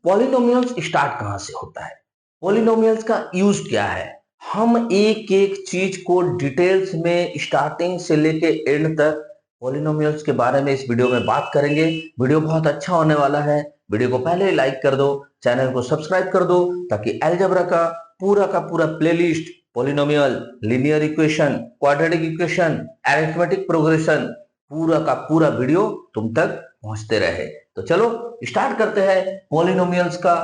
Polynomials start कहां से होता है, पॉलिनोमियल्स का यूज क्या है। हम एक एक चीज को डिटेल्स में स्टार्टिंग से लेके एंड तक पॉलिनोमियल्स के बारे में इस वीडियो में बात करेंगे। वीडियो बहुत अच्छा होने वाला है। वीडियो को पहले ही लाइक कर दो, चैनल को सब्सक्राइब कर दो, ताकि अलजेब्रा का पूरा playlist, polynomial, linear equation, quadratic equation, arithmetic progression, पूरा का पूरा वीडियो तुम तक पहुंचते रहे। तो चलो स्टार्ट करते हैं पॉलिनोमियल्स का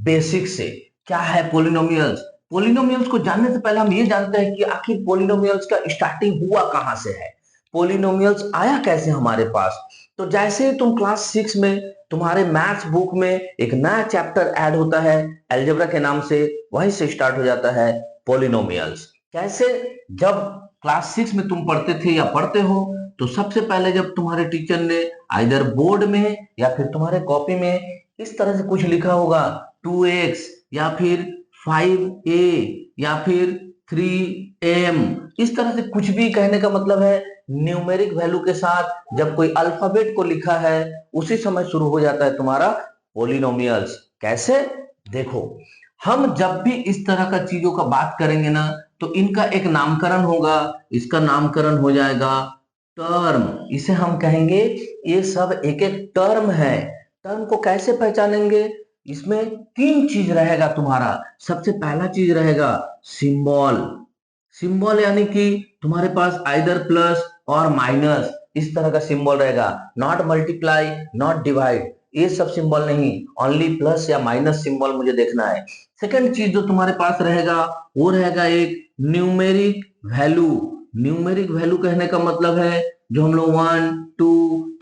बेसिक से। क्या है पॉलिनोमियल्स? पॉलिनोमियल्स को जानने से पहले हम ये जानते हैं कि आखिर पॉलिनोमियल्स का स्टार्टिंग हुआ कहां से है, पॉलिनोमियल्स आया कैसे हमारे पास। तो जैसे तुम क्लास 6 में तुम्हारे मैथ्स बुक में एक नया चैप्टर ऐड होता है अलजेब्रा के नाम से, वहीं से स्टार्ट हो जाता है पॉलिनोमियल्स। कैसे? जब क्लास 6 में तुम पढ़ते थे या पढ़ते हो, तो सबसे पहले जब तुम्हारे टीचर ने आइदर बोर्ड में या फिर तुम्हारे कॉपी में इस तरह से कुछ लिखा होगा 2x या फिर 5a या फिर 3m, इस तरह से कुछ भी कहने का मतलब है न्यूमेरिक वैल्यू के साथ जब कोई अल्फाबेट को लिखा है, उसी समय शुरू हो जाता है तुम्हारा पॉलिनोमियल्स। कैसे? देखो, हम जब भी इस तरह का चीजों का बात करेंगे ना, तो इनका एक नामकरण होगा। इसका नामकरण हो जाएगा टर्म। इसे हम कहेंगे ये सब एक एक टर्म है। टर्म को कैसे पहचानेंगे? इसमें तीन चीज रहेगा तुम्हारा। सबसे पहला चीज रहेगा सिंबल। सिंबल यानी कि तुम्हारे पास आइदर प्लस और माइनस इस तरह का सिंबल रहेगा। नॉट मल्टीप्लाई, नॉट डिवाइड, ये सब सिंबल नहीं, ओनली प्लस या माइनस सिंबल मुझे देखना है। सेकंड चीज जो तुम्हारे पास रहेगा वो रहेगा एक न्यूमेरिक वैल्यू। न्यूमेरिक वैल्यू कहने का मतलब है जो हम लोग 1 2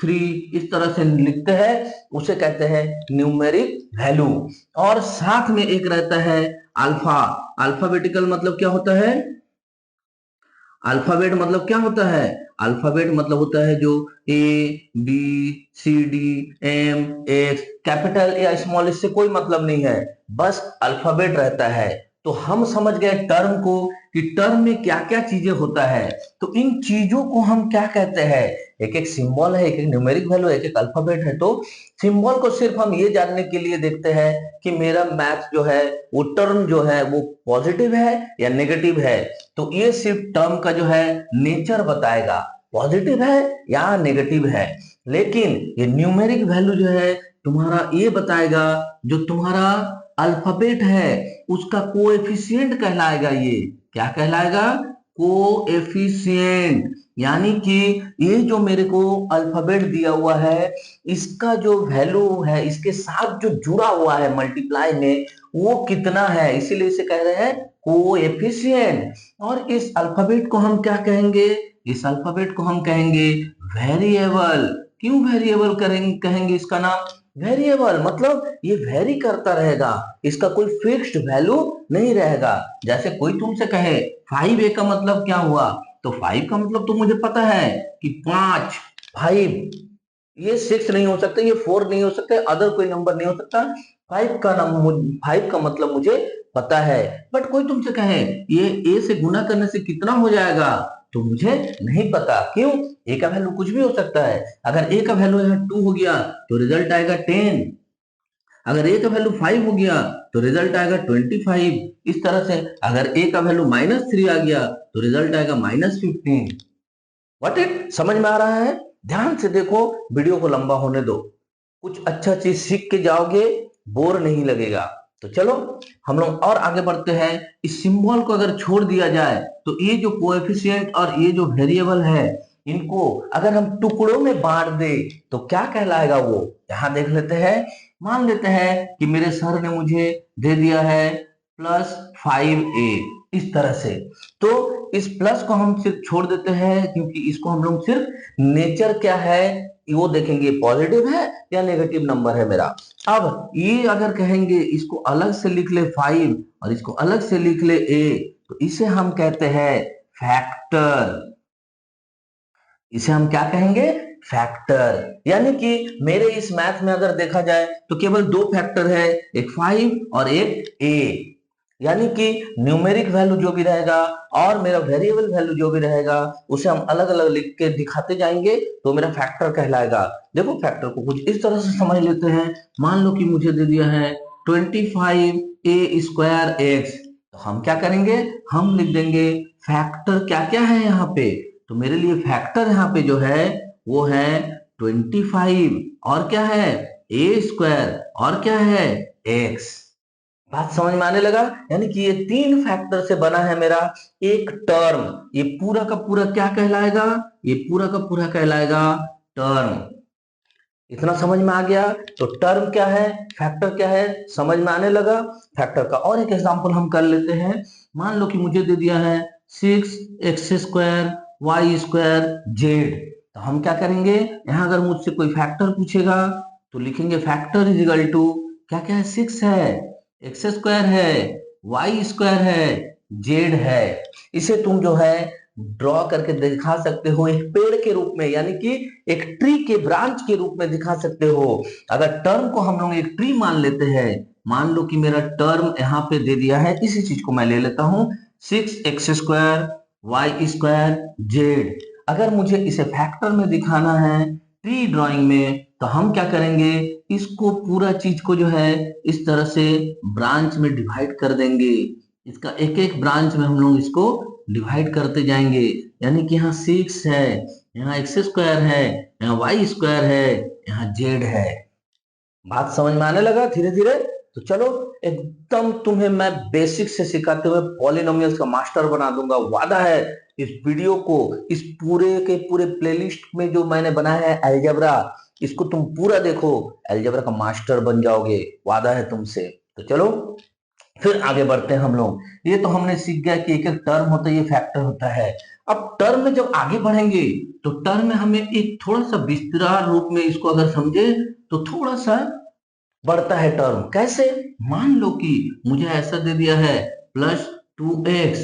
3 इस तरह से लिखते हैं, उसे कहते हैं न्यूमेरिक वैल्यू। और साथ में एक रहता है अल्फा। अल्फाबेटिकल मतलब क्या होता है? अल्फाबेट मतलब क्या होता है? अल्फाबेट मतलब होता है जो A B C D M X, capital या स्मॉल, इससे कोई मतलब नहीं है, बस अल्फाबेट रहता है। तो हम समझ गए टर्म को कि टर्म में क्या क्या चीजें होता है। तो इन चीजों को हम क्या कहते हैं? एक एक सिंबल है, एक एक न्यूमेरिक वैल्यू, एक एक अल्फाबेट है। तो सिंबल को सिर्फ हम ये जानने के लिए देखते हैं कि मेरा मैथ जो है वो टर्म जो है वो पॉजिटिव है या नेगेटिव है। तो ये सिर्फ टर्म का जो है नेचर बताएगा, पॉजिटिव है या नेगेटिव है। लेकिन ये न्यूमेरिक वैल्यू जो है तुम्हारा ये बताएगा जो तुम्हारा अल्फाबेट है उसका कोएफिशिएंट कहलाएगा। ये क्या कहलाएगा? कोएफिशिएंट। यानी कि ये जो मेरे को अल्फाबेट दिया हुआ है, इसका जो वैल्यू है इसके साथ जो जुड़ा हुआ है मल्टीप्लाई में, वो कितना है, इसीलिए इसे कह रहे हैं कोएफिशिएंट। और इस अल्फाबेट को हम क्या कहेंगे? इस अल्फाबेट को हम कहेंगे वेरिएबल। क्यों वेरिएबल कहेंगे इसका नाम? वेरिएबल मतलब ये वेरी करता रहेगा, इसका कोई फिक्स्ड वैल्यू नहीं रहेगा। जैसे कोई तुमसे कहे 5a का मतलब क्या हुआ, तो 5 का मतलब तो मुझे पता है कि 5, 5, ये 6 नहीं हो सकता, ये 4 नहीं हो सकता, अदर कोई नंबर नहीं हो सकता। 5 का मतलब मुझे पता है। बट कोई तुमसे कहे ये a से गुना करने से कितना हो जाएगा, तो मुझे नहीं पता। क्यों? a का वैल्यू कुछ भी हो सकता है। अगर a का वैल्यू यहाँ 2 हो गया तो रिजल्ट आएगा 10। अगर a का वैल्यू 5 हो गया तो रिजल्ट आएगा 25। इस तरह से अगर a का वैल्यू -3 आ गया तो रिजल्ट आएगा -15। व्हाट इट समझ में आ रहा है? ध्यान से देखो, वीडियो को लंबा होने दो, कुछ अच्छा चीज सीख के जाओगे, बोर नहीं लगेगा। तो चलो हम लोग और आगे बढ़ते हैं। इस सिंबल को अगर छोड़ दिया जाए तो ये जो कोएफिशिएंट और ये जो वेरिएबल है, इनको अगर हम टुकड़ों में बांट दे तो क्या कहलाएगा वो, यहां देख लेते हैं। मान लेते हैं कि मेरे सर ने मुझे दे दिया है +5a, इस तरह से। तो इस प्लस को हम सिर्फ छोड़ देते हैं, क्योंकि इसको हम लोग सिर्फ नेचर क्या है वो देखेंगे, पॉजिटिव है या नेगेटिव नंबर है मेरा। अब ये अगर कहेंगे इसको अलग से लिख ले 5 और इसको अलग से लिख ले a, तो इसे हम कहते हैं फैक्टर। इसे हम क्या कहेंगे? फैक्टर। यानी कि मेरे इस मैथ में अगर देखा जाए तो केवल दो फैक्टर है, एक 5 और एक a। यानी कि न्यूमेरिक वैल्यू जो भी रहेगा और मेरा वेरिएबल वैल्यू जो भी रहेगा उसे हम अलग अलग लिख के दिखाते जाएंगे तो मेरा फैक्टर कहलाएगा। देखो फैक्टर को कुछ इस तरह से समझ लेते हैं। मान लो कि मुझे दे दिया है 25a² x, तो हम क्या करेंगे, हम लिख देंगे फैक्टर क्या क्या है यहाँ पे। तो मेरे लिए फैक्टर यहाँ पे जो है वो है 25 और क्या है a² और क्या है x। बात समझ में आने लगा। यानी कि ये 3 फैक्टर से बना है मेरा एक टर्म। ये पूरा का पूरा क्या कहलाएगा, ये पूरा का पूरा कहलाएगा टर्म। इतना समझ में आ गया। तो टर्म क्या है, फैक्टर क्या है, समझ में आने लगा। फैक्टर का और एक एग्जांपल हम कर लेते हैं। मान लो कि मुझे दे दिया है 6x² y²z, तो हम क्या करेंगे, यहां अगर मुझसे कोई फैक्टर पूछेगा तो लिखेंगे फैक्टर इज इक्वल टू क्या क्या है, 6 है, x² है, y² है, z है। इसे तुम जो है ड्रॉ करके दिखा सकते हो एक पेड़ के रूप में, यानी कि एक ट्री के ब्रांच के रूप में दिखा सकते हो। अगर टर्म को हम लोग एक ट्री मान लेते हैं, मान लो कि मेरा टर्म यहाँ पे दे दिया है, इसी चीज को मैं ले लेता हूं 6x² y²z। अगर मुझे इसे फैक्टर में दिखाना है ट्री ड्राइंग में, तो हम क्या करेंगे, इसको पूरा चीज को जो है इस तरह से ब्रांच में डिवाइड कर देंगे। इसका एक एक ब्रांच में हम लोग इसको डिवाइड करते जाएंगे। यानी कि यहाँ 6 है, यहाँ x² है, यहाँ y² है, यहाँ z है। बात समझ में आने लगा धीरे धीरे। तो चलो एकदम तुम्हें मैं बेसिक से सिखाते हुए पॉलिनोमियल्स का मास्टर बना दूंगा, वादा है। इस वीडियो को, इस पूरे के पूरे प्लेलिस्ट में जो मैंने बनाया है अलजेब्रा, इसको तुम पूरा देखो, अलजेब्रा का मास्टर बन जाओगे, वादा है तुमसे। तो चलो फिर आगे बढ़ते हैं हम लोग। ये तो हमने सीख गया कि एक एक टर्म होता है, ये फैक्टर होता है। अब टर्म में जब आगे बढ़ेंगे तो टर्म में हमें एक थोड़ा सा विस्तार रूप में इसको अगर समझे तो थोड़ा सा बढ़ता है टर्म। कैसे, मान लो कि मुझे ऐसा दे दिया है +2x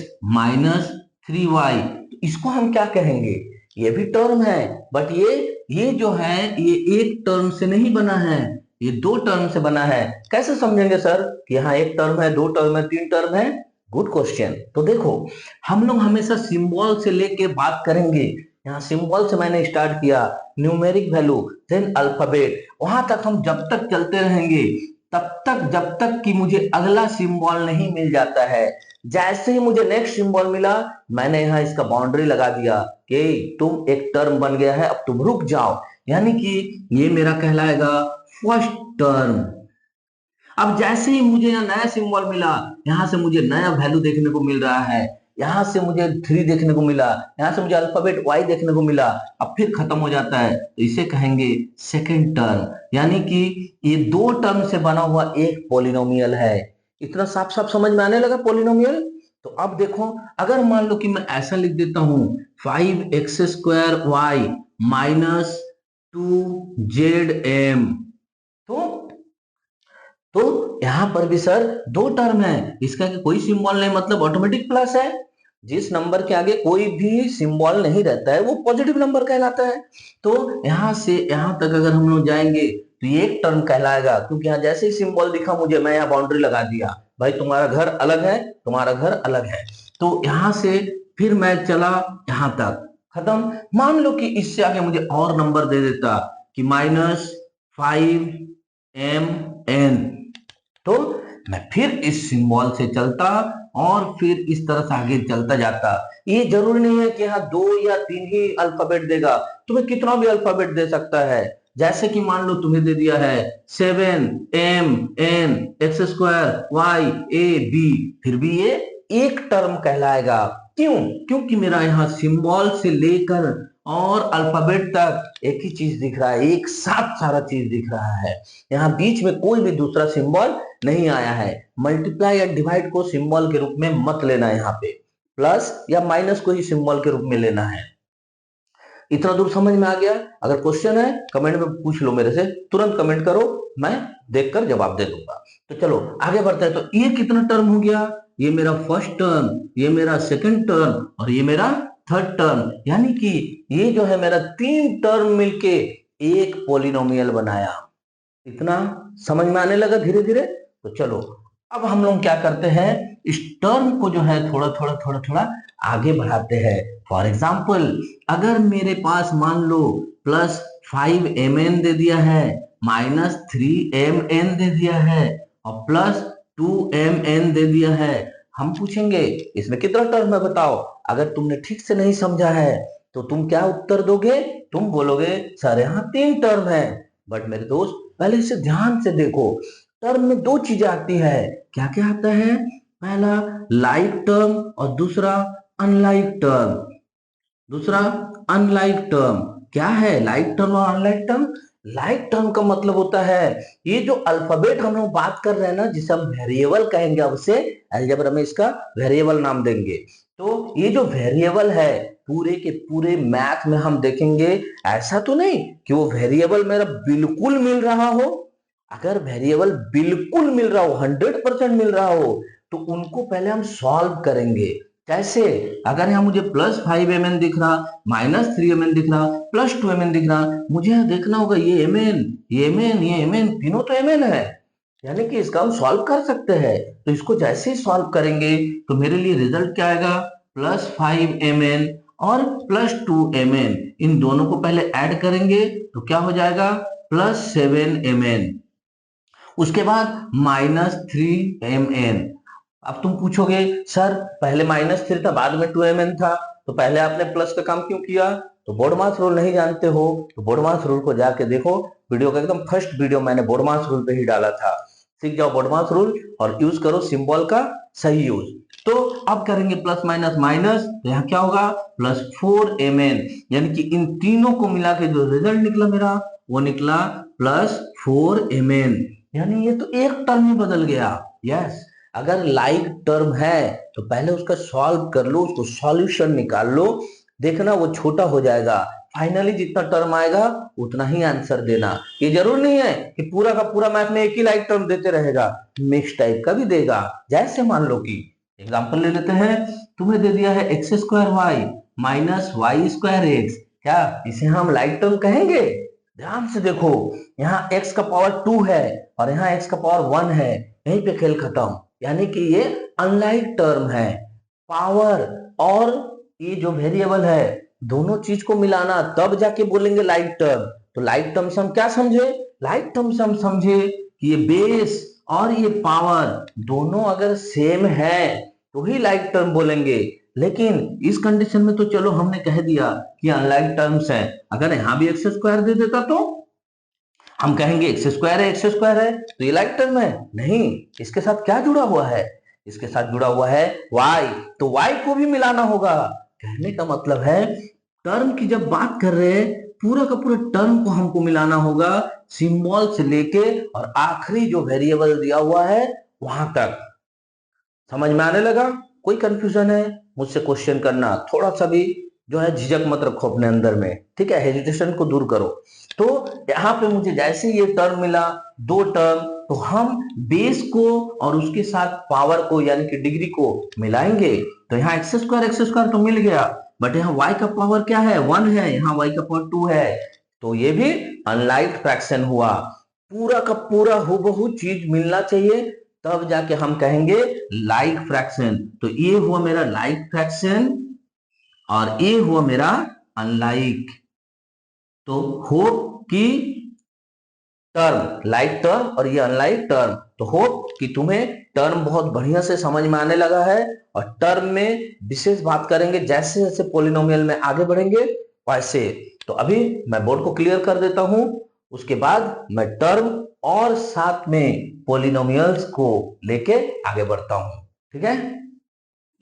-3y, तो इसको हम क्या कहेंगे, ये भी टर्म है, बट ये जो है ये एक टर्म से नहीं बना है, ये 2 टर्म से बना है। कैसे समझेंगे सर कि यहाँ एक टर्म है, 2 टर्म है, 3 टर्म है? Good question. तो देखो हम लोग हमेशा सिंबल से लेके बात करेंगे। यहाँ सिंबल से मैंने स्टार्ट किया, न्यूमेरिक वैल्यू, देन अल्फाबेट, वहां तक हम जब तक चलते रहेंगे तब तक जब तक कि मुझे अगला सिंबल नहीं मिल जाता है। जैसे ही मुझे नेक्स्ट सिंबल मिला, मैंने यहाँ इसका बाउंड्री लगा दिया कि तुम एक टर्म बन गया है, अब तुम रुक जाओ। यानी कि ये मेरा कहलाएगा फर्स्ट टर्म। अब जैसे ही मुझे यहाँ नया सिंबल मिला, यहाँ से मुझे नया वैल्यू देखने को मिल रहा है, यहाँ से मुझे 3 देखने को मिला, यहाँ से मुझे अल्फाबेट y देखने को मिला, अब फिर खत्म हो जाता है, तो इसे कहेंगे सेकंड टर्म। यानी कि ये 2 टर्म से बना हुआ एक पॉलिनोमियल है। इतना साफ साफ समझ में आने लगा पॉलिनोमियल। तो अब देखो, अगर मान लो कि मैं ऐसा लिख देता हूं 5x² y -2zm, तो यहां पर भी सर 2 टर्म है, इसका कोई सिंबल नहीं, मतलब ऑटोमेटिक प्लस है। जिस नंबर के आगे कोई भी सिंबल नहीं रहता है वो पॉजिटिव नंबर कहलाता है। तो यहां से यहां तक अगर हम लोग जाएंगे तो ये एक टर्म कहलाएगा, क्योंकि यहाँ जैसे ही सिंबल दिखा मुझे, मैं यहाँ बाउंड्री लगा दिया, भाई तुम्हारा घर अलग है, तुम्हारा घर अलग है। तो यहां से फिर मैं चला यहां तक, खत्म। मान लो कि इससे आगे मुझे और नंबर दे देता कि -5mn, तो मैं फिर इस सिंबल से चलता और फिर इस तरह से आगे चलता जाता। ये जरूरी नहीं है कि यहाँ 2 या 3 ही अल्फाबेट देगा, तुम्हें कितना भी अल्फाबेट दे सकता है। जैसे कि मान लो तुम्हें दे दिया है 7mn x²y_a_b, फिर भी ये एक टर्म कहलाएगा। क्यों? क्योंकि मेरा यहाँ सिंबल से लेकर और अल्फाबेट तक एक ही चीज दिख रहा है, एक साथ सारा चीज दिख रहा है। यहाँ बीच में कोई भी दूसरा सिंबल नहीं आया है। मल्टीप्लाई या डिवाइड को सिंबल के रूप में मत लेना, यहाँ पे प्लस या माइनस को ही सिंबल के रूप में लेना है। इतना दूर समझ में आ गया? अगर क्वेश्चन है कमेंट में पूछ लो मेरे से, तुरंत कमेंट करो, मैं देखकर जवाब दे दूंगा। तो चलो आगे बढ़ते हैं। तो ये कितना टर्म हो गया, ये मेरा फर्स्ट टर्म, ये मेरा सेकंड टर्म और ये मेरा थर्ड टर्म। यानी कि ये जो है मेरा 3 टर्म मिलके एक पॉलिनोमियल बनाया। इतना समझ में आने लगा धीरे धीरे। तो चलो अब हम लोग क्या करते हैं, इस टर्म को जो है थोड़ा थोड़ा थोड़ा थोड़ा आगे बढ़ाते हैं। फॉर एग्जाम्पल, अगर मेरे पास मान लो प्लस 5mn दे दिया है, माइनस 3mn दे दिया है और प्लस 2mn दे दिया है, हम पूछेंगे इसमें कितना टर्म है बताओ। अगर तुमने ठीक से नहीं समझा है तो तुम क्या उत्तर दोगे? तुम बोलोगे सर यहाँ 3 टर्म है। बट मेरे दोस्त, पहले इसे ध्यान से देखो। टर्म में 2 चीजें आती है। क्या क्या आता है? पहला लाइक टर्म और दूसरा अनलाइक टर्म। दूसरा अनलाइक टर्म। क्या है लाइक टर्म और अनलाइक टर्म? लाइक टर्म का मतलब होता है ये जो अल्फाबेट हम लोग बात कर रहे हैं ना, जिसे हम वेरिएबल कहेंगे, अब से अलजेब्रा में इसका वेरिएबल नाम देंगे। तो ये जो वेरिएबल है पूरे के पूरे मैथ में हम देखेंगे, ऐसा तो नहीं कि वो वेरिएबल मेरा बिल्कुल मिल रहा हो। अगर वेरिएबल बिल्कुल मिल रहा हो, 100% मिल रहा हो, तो उनको पहले हम सॉल्व करेंगे। कैसे? अगर यहाँ मुझे प्लस 5mn दिख रहा, माइनस 3mn दिख रहा, प्लस 2mn दिख रहा, मुझे यहाँ देखना होगा ये mn, ये mn, ये mn, तीनों तो mn है, यानी कि इसका हम सॉल्व कर सकते हैं। तो इसको जैसे ही सॉल्व करेंगे तो मेरे लिए रिजल्ट क्या आएगा? प्लस 5mn और प्लस 2mn, इन दोनों को पहले ऐड करेंगे तो क्या हो जाएगा? Plus 7mn। उसके बाद माइनस 3mn। अब तुम पूछोगे सर पहले -3 था, बाद में 2mn था, तो पहले आपने प्लस का काम क्यों किया? तो बोडमास रूल नहीं जानते हो तो बोडमास रूल को जाके देखो। वीडियो का एकदम फर्स्ट वीडियो मैंने बोडमास रूल पे ही डाला था। सीख जाओ बोडमास रूल और यूज करो सिंबल का सही यूज। तो अब करेंगे प्लस माइनस माइनस, तो यहाँ क्या होगा? प्लस 4mn, यानी कि इन तीनों को मिला के जो रिजल्ट निकला मेरा वो निकला प्लस 4mn। यानी ये तो एक टर्म ही बदल गया। यस, अगर लाइक टर्म है तो पहले उसका सॉल्व कर लो, उसको सॉल्यूशन निकाल लो, देखना वो छोटा हो जाएगा। फाइनली जितना टर्म आएगा उतना ही आंसर देना। ये जरूर नहीं है कि पूरा का पूरा मैथ में एक ही लाइक टर्म देते रहेगा, मिक्स टाइप का भी देगा। जैसे मान लो कि एग्जांपल ले लेते हैं, तुम्हें दे दिया है X square Y minus Y square X, क्या इसे हम लाइक टर्म कहेंगे? ध्यान से देखो, यहाँ x का पावर 2 है और यहाँ x का पावर 1 है, यहीं पे खेल खत्म। यानी कि ये अनलाइक टर्म है। पावर और ये जो वेरिएबल है दोनों चीज को मिलाना तब जाके बोलेंगे लाइक टर्म। तो लाइक टर्म से हम क्या समझे? लाइक टर्म से हम समझे कि ये बेस और ये पावर दोनों अगर सेम है तो ही लाइक टर्म बोलेंगे। लेकिन इस कंडीशन में तो चलो हमने कह दिया कि अनलाइक टर्म्स है। अगर यहाँ भी एक्स स्क्वायर दे देता तो हम कहेंगे एक्स स्क्वायर है, एक्स स्क्वायर है, तो ये लाइक टर्म है? नहीं, इसके साथ क्या जुड़ा हुआ है? इसके साथ जुड़ा हुआ है y, तो y को भी मिलाना होगा। कहने का मतलब है टर्म की जब बात कर रहे हैं पूरा का पूरा टर्म को हमको मिलाना होगा, सिंबल से लेके और आखिरी जो वेरिएबल दिया हुआ है वहां तक। समझ में आने लगा? कोई कंफ्यूजन है मुझसे क्वेश्चन करना, थोड़ा सा भी जो है झिझक मत रखो अपने अंदर में, ठीक है? हेजिटेशन को दूर करो। तो यहाँ पे मुझे जैसे ये टर्म मिला, 2 टर्म, तो हम बेस को और उसके साथ पावर को यानी कि डिग्री को मिलाएंगे। तो यहाँ एक्स स्क्वायर तो मिल गया, बट यहाँ y का पावर क्या है? 1 है, यहाँ y का पावर 2 है, तो ये भी अनलाइक फ्रैक्शन हुआ। पूरा का पूरा हूबहू चीज मिलना चाहिए तब जाके हम कहेंगे लाइक फ्रैक्शन। तो ये हुआ मेरा लाइक फ्रैक्शन और ये हुआ मेरा अनलाइक। तो होप कि टर्म लाइक टर्म और ये अनलाइक टर्म, तो होप कि तुम्हें टर्म बहुत बढ़िया से समझ में आने लगा है। और टर्म में विशेष बात करेंगे जैसे जैसे पॉलिनोमियल में आगे बढ़ेंगे वैसे। तो अभी मैं बोर्ड को क्लियर कर देता हूं, उसके बाद मैं टर्म और साथ में पॉलिनोमियल्स को लेके आगे बढ़ता हूं, ठीक है?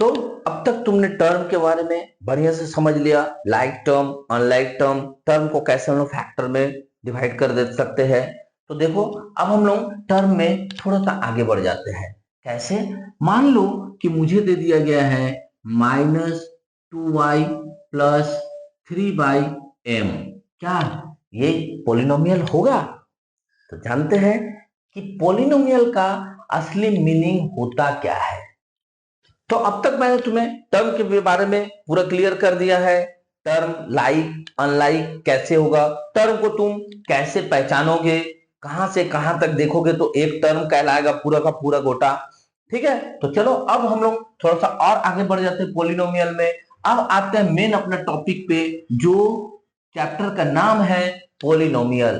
तो अब तक तुमने टर्म के बारे में बढ़िया से समझ लिया, like term, unlike term, term को कैसे हम लोग फैक्टर में डिवाइड कर दे सकते हैं। तो देखो अब हम लोग टर्म में थोड़ा सा आगे बढ़ जाते हैं। कैसे? मान लो कि मुझे दे दिया गया है -2y प्लस 3/m, क्या ये पॉलिनोमियल होगा? तो जानते हैं कि पॉलिनोमियल का असली मीनिंग होता क्या है। तो अब तक मैंने तुम्हें टर्म के बारे में पूरा क्लियर कर दिया है। टर्म लाइक अनलाइक कैसे होगा, टर्म को तुम कैसे पहचानोगे, कहां से कहां तक देखोगे तो एक टर्म कहलाएगा पूरा का पूरा गोटा, ठीक है, तो चलो अब हम लोग थोड़ा सा और आगे बढ़ जाते हैं पॉलिनोमियल में। अब आते हैं मेन अपने टॉपिक पे, जो चैप्टर का नाम है पॉलिनोमियल।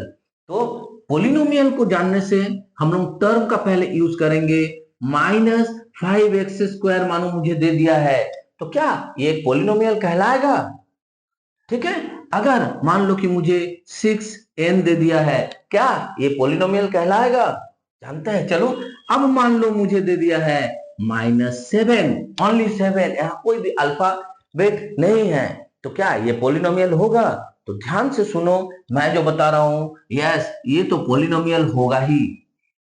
तो पॉलिनोमियल को जानने से हम लोग टर्म का पहले यूज करेंगे। -5x² मानो मुझे दे दिया है, तो क्या ये एक पॉलिनोमियल कहलाएगा? ठीक है, अगर मान लो कि मुझे 6n दे दिया है, क्या ये पॉलिनोमियल कहलाएगा? जानते हैं, चलो। अब मान लो मुझे दे दिया है -7, ओनली 7, यहाँ कोई भी अल्फाबेट नहीं है, तो क्या ये पॉलिनोमियल होगा? तो ध्यान से सुनो, मैं जो बता रहा हूं, यस ये तो पॉलिनोमियल होगा ही।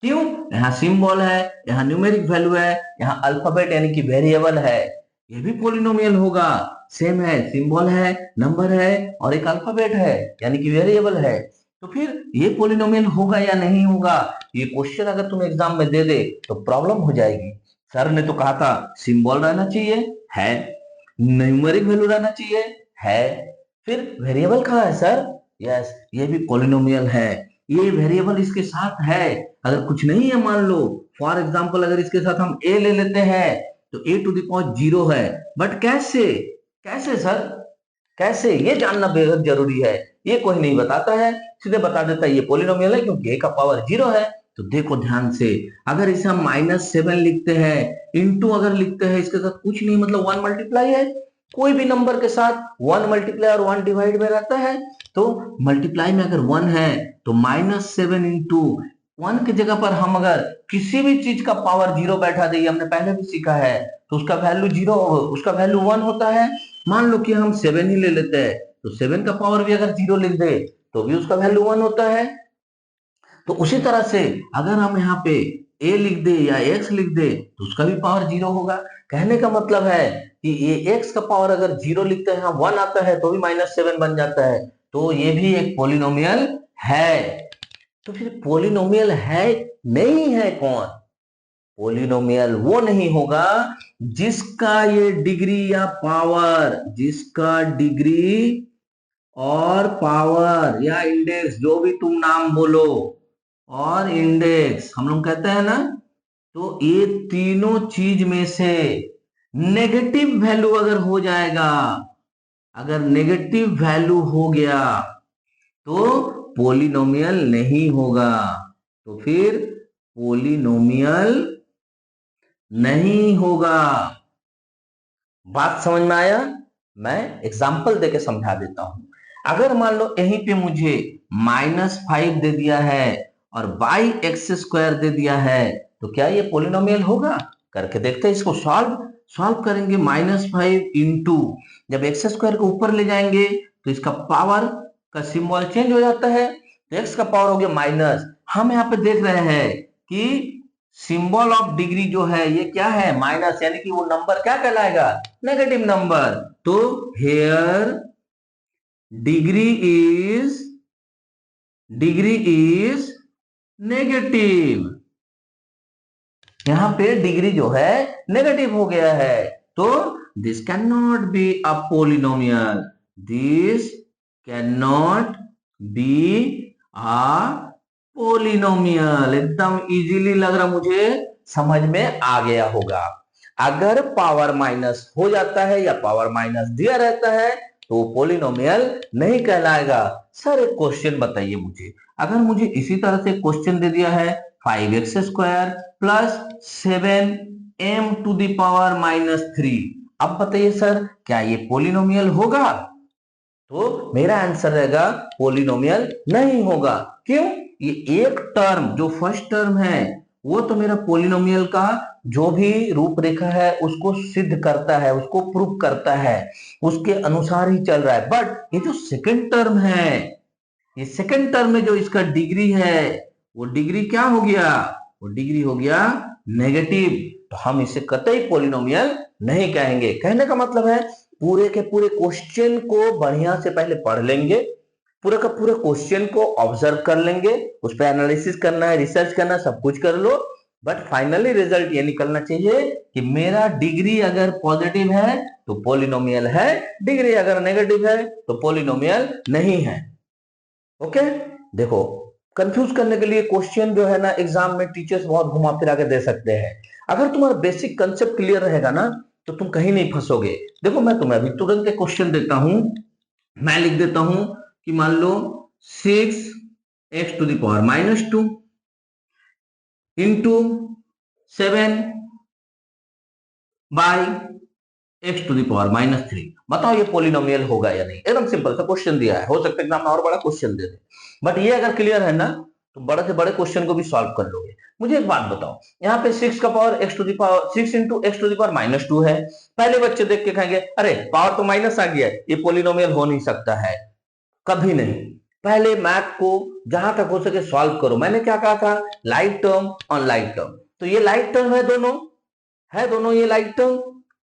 क्यों? यहाँ सिंबल है, यहाँ न्यूमेरिक वैल्यू है, यहाँ अल्फाबेट यानी कि वेरिएबल है, ये भी पॉलिनोमियल होगा। सेम है, सिंबल है, नंबर है और एक अल्फाबेट है यानी कि वेरिएबल है, तो फिर ये पॉलिनोमियल होगा या नहीं होगा? ये क्वेश्चन अगर तुम एग्जाम में दे दे तो प्रॉब्लम हो जाएगी। सर ने तो कहा था सिंबल रहना चाहिए, है, न्यूमेरिक वैल्यू रहना चाहिए, है, फिर वेरिएबल कहाँ है सर? यस, ये भी पॉलिनोमियल है, ये वेरिएबल इसके साथ है। अगर कुछ नहीं है, मान लो फॉर एग्जांपल अगर इसके साथ हम a ले लेते हैं तो a टू द पावर 0 है, बट कैसे? कैसे सर? कैसे? ये जानना बेहद जरूरी है। ये कोई नहीं बताता है, सीधे बता देता है ये पॉलिनोमियल है क्योंकि a का पावर 0 है। तो देखो ध्यान से, अगर इसे हम -7 लिखते हैं, इंटू अगर लिखते हैं इसके साथ कुछ नहीं, मतलब 1 मल्टीप्लाई है, कोई भी नंबर के साथ 1 मल्टीप्लाई और 1 डिवाइड में रहता है, तो मल्टीप्लाई में अगर 1 है तो -7 इंटू 1 की जगह पर हम अगर किसी भी चीज का पावर 0 बैठा देंगे, हमने पहले भी सीखा है, तो उसका वैल्यू 0, उसका वैल्यू 1 होता है। मान लो कि हम 7 ही ले लेते हैं, तो 7 का पावर भी अगर 0 लिख दे तो भी उसका वैल्यू 1 होता है। तो उसी तरह से अगर हम यहाँ पे a लिख दे या x लिख दे तो उसका भी पावर 0 होगा। कहने का मतलब है कि ये x का पावर अगर 0 लिखते हैं, 1 आता है तो भी -7 बन जाता है, तो ये भी एक पॉलिनोमियल है। तो फिर पॉलिनोमियल है नहीं है कौन? पॉलिनोमियल वो नहीं होगा जिसका ये डिग्री या पावर, जिसका डिग्री और पावर या इंडेक्स, जो भी तुम नाम बोलो, और इंडेक्स हम लोग कहते हैं ना, तो ये तीनों चीज में से नेगेटिव वैल्यू अगर हो जाएगा, अगर नेगेटिव वैल्यू हो गया तो पॉलिनोमियल नहीं होगा। तो फिर पॉलिनोमियल नहीं होगा। बात समझ में आया? मैं एग्जांपल देके समझा देता हूं। अगर मान लो यहीं पे मुझे -5 दे दिया है और बाई x² दे दिया है, तो क्या ये पॉलिनोमियल होगा? करके देखते हैं, इसको सॉल्व करेंगे। -5 इंटू, जब x² को ऊपर ले जाएंगे तो इसका पावर का सिंबल चेंज हो जाता है, तो x का पावर हो गया माइनस। हम यहाँ पे देख रहे हैं कि सिंबल ऑफ डिग्री जो है ये क्या है? माइनस, यानी कि वो नंबर क्या कहलाएगा? Negative number. तो हेयर डिग्री इज नेगेटिव, यहां पे डिग्री जो है नेगेटिव हो गया है, तो this can not be a polynomial, this can not be a polynomial. एकदम इजीली लग रहा, मुझे समझ में आ गया होगा। अगर पावर माइनस हो जाता है या पावर माइनस दिया रहता है तो पोलिनोमियल नहीं कहलाएगा। सर एक क्वेश्चन बताइए मुझे, अगर मुझे इसी तरह से क्वेश्चन दे दिया है 5x² plus 7m to the power -3, अब बताइए सर क्या ये पोलिनोमियल होगा? तो मेरा आंसर रहेगा पोलिनोमियल नहीं होगा। क्यों? ये एक टर्म जो फर्स्ट टर्म है वो तो मेरा पोलिनोमियल का जो भी रूपरेखा है उसको सिद्ध करता है, उसको प्रूव करता है, उसके अनुसार ही चल रहा है। बट ये जो सेकंड टर्म है, ये सेकंड टर्म में जो इसका डिग्री है वो डिग्री क्या हो गया? वो डिग्री हो गया नेगेटिव, तो हम इसे कतई पोलिनोमियल नहीं कहेंगे। कहने का मतलब है पूरे के पूरे क्वेश्चन को बढ़िया से पहले पढ़ लेंगे, पूरे का पूरे क्वेश्चन को ऑब्जर्व कर लेंगे, उस पर एनालिसिस करना है, रिसर्च करना है, सब कुछ कर लो, बट फाइनली रिजल्ट ये निकलना चाहिए कि मेरा डिग्री अगर पॉजिटिव है तो पोलिनोमियल है, डिग्री अगर नेगेटिव है तो पोलिनोमियल नहीं है। ओके, देखो कंफ्यूज करने के लिए क्वेश्चन जो है ना एग्जाम में टीचर्स बहुत घुमा फिरा के दे सकते हैं। अगर तुम्हारा बेसिक कंसेप्ट क्लियर रहेगा ना तो तुम कहीं नहीं फंसोगे। देखो मैं तुम्हें अभी तुरंत एक क्वेश्चन देता हूं, मैं लिख देता हूं कि मान लो 6x⁻² इंटू 7/(x⁻³ बताओ ये पोलिनोमियल होगा या नहीं। एकदम सिंपल सा क्वेश्चन दिया है, हो सकता है एग्जाम में और बड़ा क्वेश्चन दे दे, बट ये अगर क्लियर है ना तो बड़े से बड़े क्वेश्चन को भी सॉल्व कर लोगे। मुझे एक बात बताओ, यहाँ पे 6 का पावर x⁻6 इंटू x⁻² है। पहले बच्चे देख के कहेंगे अरे पावर तो माइनस आ गया है, ये पोलिनोमियल हो नहीं सकता है, कभी नहीं। पहले मैथ को जहां तक हो सके सॉल्व करो। मैंने क्या कहा था, light term on light term, तो ये लाइट टर्म है दोनों, है दोनों ये लाइट टर्म,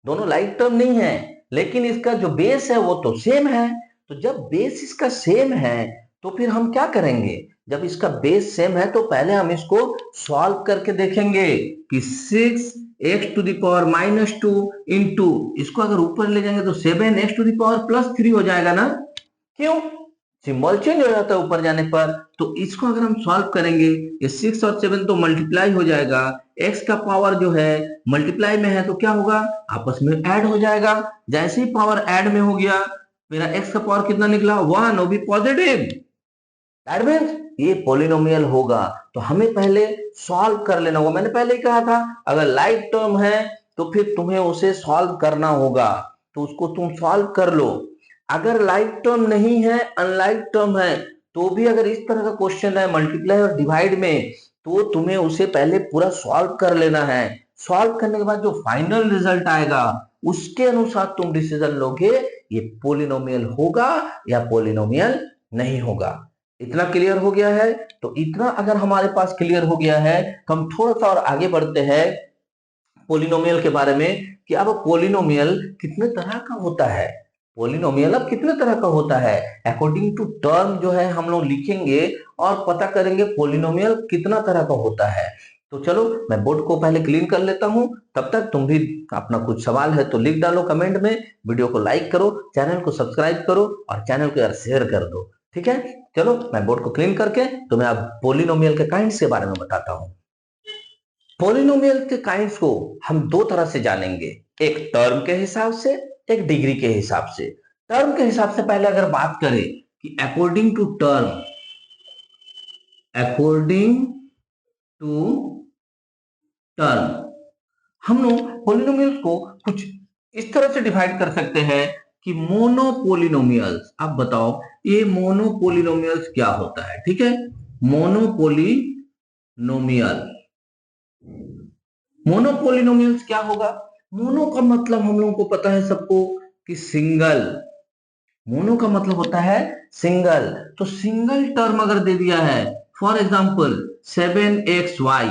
दोनों लाइट टर्म नहीं है, लेकिन इसका जो बेस है वो तो सेम है। तो जब बेस इसका सेम है तो फिर हम क्या करेंगे, जब इसका बेस सेम है तो पहले हम इसको सॉल्व करके देखेंगे कि 6x⁻² इंटू इसको अगर ऊपर ले जाएंगे तो 7x⁻+3 हो जाएगा ना। क्यों, सिंबल चेंज हो जाता है ऊपर जाने पर। तो इसको अगर हम सॉल्व करेंगे, ये 6 और 7 तो मल्टीप्लाई हो जाएगा, x का पावर जो है मल्टीप्लाई में है तो क्या होगा, आपस में ऐड हो जाएगा। जैसे ही पावर ऐड में हो गया, मेरा x का पावर कितना निकला 1, वो भी पॉजिटिव, दैट मींस ये पॉलिनोमियल होगा। तो हमें पहले सॉल्व कर लेना होगा। मैंने पहले ही कहा था अगर लाइक टर्म है तो फिर तुम्हें उसे सॉल्व करना होगा, तो उसको तुम सॉल्व कर लो। अगर लाइक टर्म नहीं है, अनलाइक टर्म है, तो भी अगर इस तरह का क्वेश्चन है मल्टीप्लाई और डिवाइड में, तो तुम्हें उसे पहले पूरा सॉल्व कर लेना है। सॉल्व करने के बाद जो फाइनल रिजल्ट आएगा उसके अनुसार तुम डिसीजन लोगे ये पोलिनोमियल होगा या पोलिनोमियल नहीं होगा। इतना क्लियर हो गया है। तो इतना अगर हमारे पास क्लियर हो गया है तो हम थोड़ा सा और आगे बढ़ते हैं पोलिनोमियल के बारे में, कि अब पोलिनोमियल कितने तरह का होता है। पोलिनोमियल अब कितने तरह का होता है, अकॉर्डिंग टू टर्म जो है हम लोग लिखेंगे और पता करेंगे पोलिनोमियल कितना तरह का होता है। तो चलो मैं बोर्ड को पहले क्लीन कर लेता हूं, तब तक तुम भी अपना कुछ सवाल है तो लिख डालो कमेंट में। वीडियो को लाइक करो, चैनल को सब्सक्राइब करो और चैनल को यार शेयर कर दो, ठीक है। चलो मैं बोर्ड को क्लीन करके तुम्हें अब पोलिनोमियल के काइंड्स के बारे में बताता हूं। पोलिनोमियल के काइंड्स को हम दो तरह से जानेंगे, एक टर्म के हिसाब से, एक डिग्री के हिसाब से। टर्म के हिसाब से पहले अगर बात करें कि according to term, according to term हम लोग पोलिनोमियल्स को कुछ इस तरह से डिवाइड कर सकते हैं कि मोनोपोलिनोमियल्स। अब बताओ ये मोनोपोलिनोमियल्स क्या होता है, ठीक है। मोनोपोलिनोमियल, मोनोपोलिनोमियल्स क्या होगा, मोनो का मतलब हम लोगों को पता है सबको कि सिंगल, मोनो का मतलब होता है सिंगल। तो सिंगल टर्म अगर दे दिया है, फॉर एग्जांपल 7xy,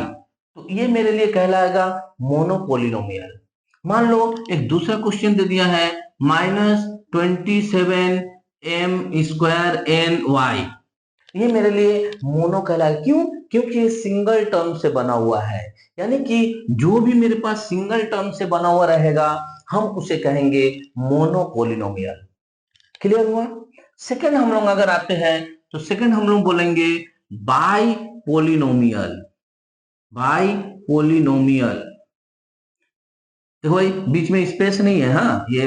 तो ये मेरे लिए कहलाएगा मोनोपोलिनोमियल। मान लो एक दूसरा क्वेश्चन दे दिया है -27m²ny, ये मेरे लिए मोनो कहलाएगा। क्यों, क्योंकि ये सिंगल टर्म से बना हुआ है, यानी कि जो भी मेरे पास सिंगल टर्म से बना हुआ रहेगा हम उसे कहेंगे मोनोपोलिनोमियल। क्लियर हुआ। सेकंड हम लोग अगर आते हैं तो सेकंड हम लोग बोलेंगे बाई पोलिनोमियल, बाई पोलिनोमियल। देखो भाई बीच में स्पेस नहीं है, हाँ ये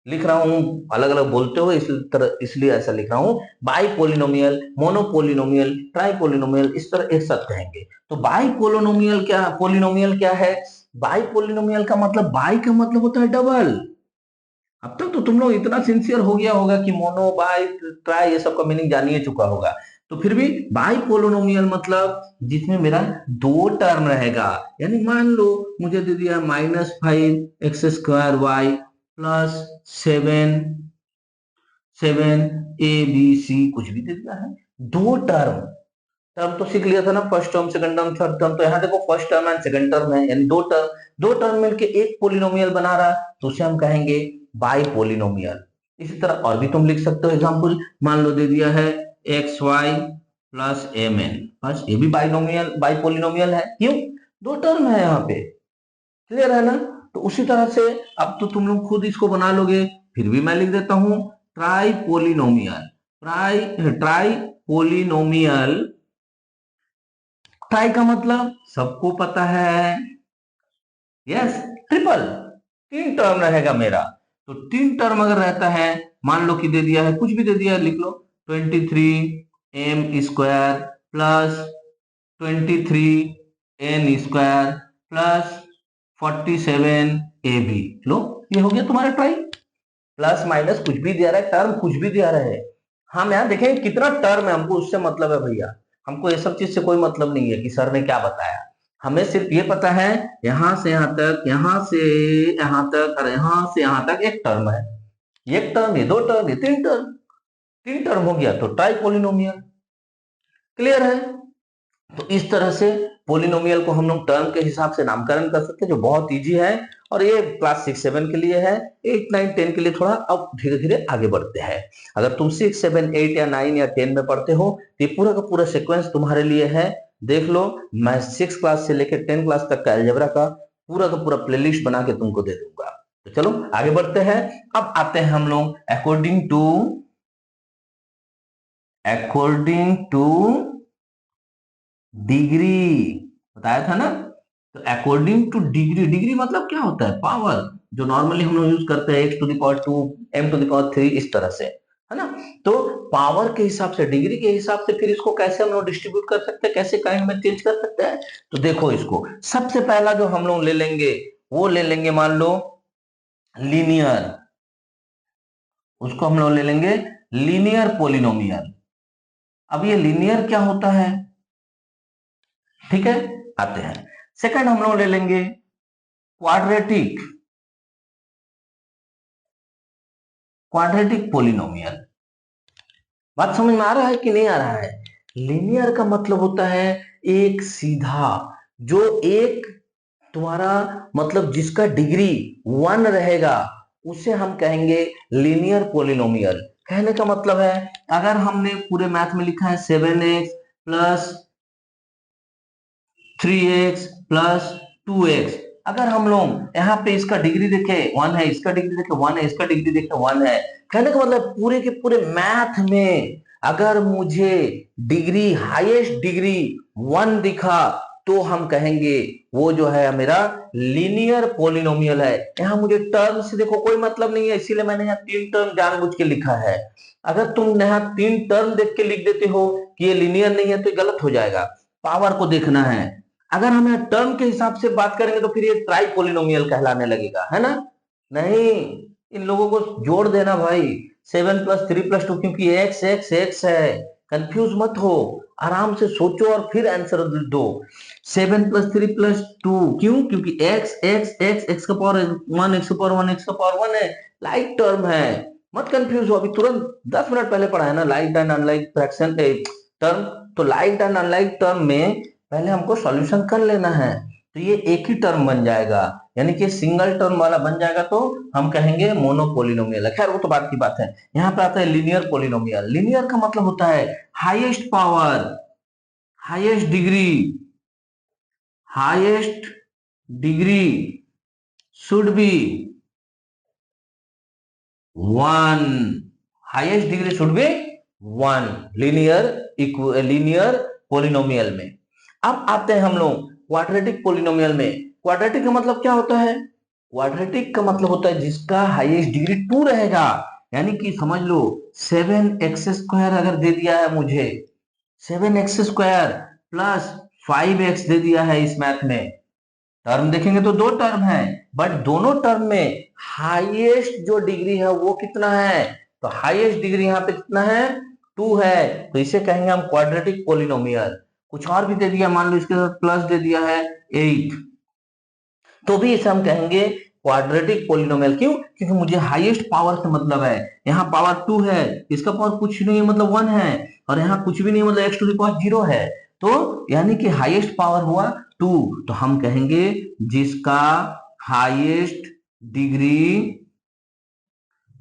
लिख रहा हूं अलग अलग बोलते हो इस तरह, इसलिए ऐसा लिख रहा हूं। बाई पोलिनोमियल, मोनोपोलिनोमियल, ट्राई पोलिनोमियल, इस तरह एक साथ कहेंगे। तो बाई पोलिनोमियल क्या, पोलिनोमियल क्या है, बाई पोलिनोमियल का मतलब, बाई का मतलब होता है डबल। अब तक तो तुम लोग इतना सिंसियर हो गया होगा कि मोनो बाई ट्राई ये सब का मीनिंग जान ही चुका होगा। तो फिर भी बाई पोलिनोमियल मतलब जिसमें मेरा दो टर्म रहेगा, यानी मान लो मुझे दे दिया -5x² प्लस 7 कुछ भी दे दिया है, दो टर्म। टर्म तो सीख लिया था ना, first term, second term, third term. तो यहाँ देखो first term and second term है, यानी दो टर्म, दो टर्म मिलके एक पोलिनोमियल बना रहा, तो उसे हम कहेंगे बाई पोलिनोमियल। इसी तरह और भी तुम लिख सकते हो एग्जांपल, मान लो दे दिया है xy प्लस mn, बस ये भी बाइनोमियल, बाई पोलिनोमियल है। क्यों, दो टर्म है यहाँ पे, क्लियर है ना। तो उसी तरह से अब तो तुम लोग खुद इसको बना लोगे, फिर भी मैं लिख देता हूं try polynomial, try polynomial. Try का मतलब सबको पता है, यस, ट्रिपल, 3 टर्म रहेगा मेरा। तो 3 टर्म अगर रहता है, मान लो कि दे दिया है, कुछ भी दे दिया है, लिख लो 23m² plus 23n² plus 47ab। लो, ये हो गया तुम्हारा ट्राई। प्लस माइनस कुछ भी दिया रहा है, टर्म कुछ भी दिया रहा है, हम यहाँ देखें कितना टर्म है, हमको उससे मतलब है भैया। हमको ये सब चीज से कोई मतलब नहीं है कि सर ने क्या बताया। हमें सिर्फ ये पता है यहां से यहां तक, यहां से यहां तक और यहां से यहां तक एक टर्म है। एक टर्म, ये 2 टर्म, ये 3 टर्म। 3 टर्म हो गया तो ट्राई पोलिनोमियल। क्लियर है? तो इस तरह से पोलिनोमियल को हम लोग टर्म के हिसाब से नामकरण कर सकते हैं, जो बहुत इजी है। और ये क्लास 6-7 के लिए है, 8-9-10 के लिए थोड़ा अब धीरे धीरे आगे बढ़ते हैं। अगर तुम 6-7-8 या 9 या 10 में पढ़ते हो तो ये पूरा का पूरा सीक्वेंस तुम्हारे लिए है। देख लो, मैं 6 क्लास से लेकर 10 क्लास तक का अलजेब्रा का पूरा प्लेलिस्ट बना के तुमको दे दूंगा। तो चलो आगे बढ़ते हैं। अब आते हैं हम लोग अकॉर्डिंग टू डिग्री, बताया था ना। तो अकॉर्डिंग टू डिग्री, डिग्री मतलब क्या होता है? पावर, जो नॉर्मली हम लोग यूज करते हैं x⁻², m⁻3, इस तरह से, है ना। तो पावर के हिसाब से, डिग्री के हिसाब से फिर इसको कैसे हम लोग डिस्ट्रीब्यूट कर सकते हैं, कैसे काइंड में चेंज कर सकते हैं? तो देखो, इसको सबसे पहला जो हम लोग ले लेंगे, वो ले लेंगे मान लो लीनियर। उसको हम लोग ले लेंगे लीनियर पोलिनोमियल। अब ये लीनियर क्या होता है? ठीक है, आते हैं। सेकंड हम लोग ले लेंगे क्वाड्रेटिक, क्वाड्रेटिक पोलिनोमियल। बात समझ में आ रहा है कि नहीं आ रहा है? लीनियर का मतलब होता है एक सीधा, जो एक तुम्हारा मतलब जिसका डिग्री 1 रहेगा, उसे हम कहेंगे लीनियर पोलिनोमियल। कहने का मतलब है, अगर हमने पूरे मैथ में लिखा है 7x plus 3x plus 2x, अगर हम लोग यहाँ पे इसका डिग्री देखे 1 है, इसका डिग्री देखे 1 है, इसका डिग्री देखे 1 है, कहने का मतलब पूरे के पूरे मैथ में अगर मुझे डिग्री, हाईएस्ट डिग्री 1 दिखा, तो हम कहेंगे वो जो है मेरा लीनियर पोलिनोमियल है। यहाँ मुझे टर्म से देखो कोई मतलब नहीं है, इसीलिए मैंने यहाँ 3 टर्म जानबूझ के लिखा है। अगर तुम यहाँ 3 टर्म देख के लिख देते हो कि ये लीनियर नहीं है, तो गलत हो जाएगा। पावर को देखना है। अगर हम यहाँ टर्म के हिसाब से बात करेंगे तो फिर ये ट्राई पोलिनोमियल कहलाने लगेगा, है ना। नहीं, इन लोगों को जोड़ देना भाई, 7+3+2, क्योंकि एक्स एक्स एक्स है। कंफ्यूज मत हो, आराम से सोचो और फिर आंसर दो। 7+3+2 क्यों? क्योंकि एक्स एक्स एक्स, एक्स का पावर 1, एक्स का पावर 1, एक्स का पावर 1 है, लाइक टर्म है। मत कंफ्यूज हो, अभी तुरंत 10 मिनट पहले पढ़ा है ना, like and unlike fraction term. तो लाइक एंड अनलाइक टर्म में पहले हमको सॉल्यूशन कर लेना है, तो ये एक ही टर्म बन जाएगा, यानी कि सिंगल टर्म वाला बन जाएगा, तो हम कहेंगे मोनोपोलिनोमियल है। खैर वो तो बात की बात है। यहाँ पे आता है लीनियर पोलिनोमियल। लीनियर का मतलब होता है highest power, highest degree, highest degree should be 1, highest degree should be 1 linear linear polynomial में। अब आते हैं हम लोग क्वाड्रेटिक पोलिनोमियल में। क्वाड्रेटिक का मतलब क्या होता है? क्वाड्रेटिक का मतलब होता है जिसका हाईएस्ट डिग्री 2 रहेगा। यानी कि समझ लो 7x² अगर दे दिया है मुझे, 7x² प्लस 5x दे दिया है इस मैथ में, टर्म देखेंगे तो 2 टर्म है, बट दोनों टर्म में हाईएस्ट जो डिग्री है वो कितना है? तो हाईएस्ट डिग्री यहाँ पे कितना है? 2 है। तो इसे कहेंगे हम क्वाड्रेटिक पोलिनोमियल। कुछ और भी दे दिया, मान लो इसके साथ प्लस दे दिया है 8, तो भी इसे हम कहेंगे क्वाड्रेटिक पोलिनोमियल। क्यों? क्योंकि मुझे हाईएस्ट पावर से मतलब है। यहाँ पावर 2 है, इसका पावर कुछ नहीं है मतलब 1 है, और यहाँ कुछ भी नहीं मतलब x⁻0 है। तो यानी कि हाईएस्ट पावर हुआ 2, तो हम कहेंगे जिसका हाईएस्ट डिग्री,